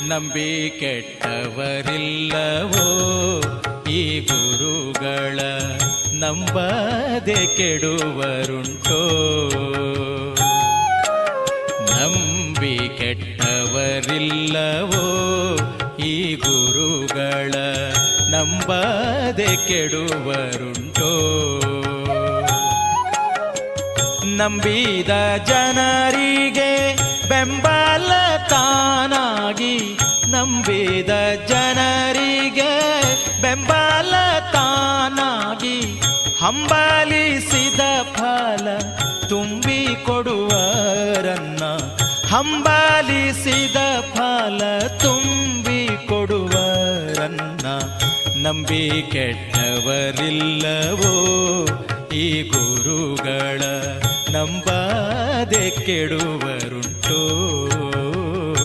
ನಂಬಿ ಕೆಟ್ಟವರಿಲ್ಲವೋ ಈ ಗುರುಗಳ ನಂಬದೆ ಕೆಡುವರುಂಟೋ. ನಂಬಿ ಕೆಟ್ಟವರಿಲ್ಲವೋ ಈ ಗುರುಗಳ ನಂಬದೆ ಕೆಡುವರುಂಟೋ. ನಂಬಿದ ಜನರಿಗೆ ಬೆಂಬಲ ತಾನಾಗಿ, ನಂಬಿದ ಜನರಿಗೆ ಬೆಂಬಲ ತಾನಾಗಿ, ಹಂಬಲಿಸಿದ ಫಲ ತುಂಬಿ ಕೊಡುವರನ್ನ, ಹಂಬಲಿಸಿದ ಫಲ ತುಂಬಿ ಕೊಡುವರನ್ನ. ನಂಬಿ ಕೆಟ್ಟವರಿಲ್ಲವೋ ಈ ಗುರುಗಳ ನಂಬದೆ ಕೆಡುವರುಂಟೋ.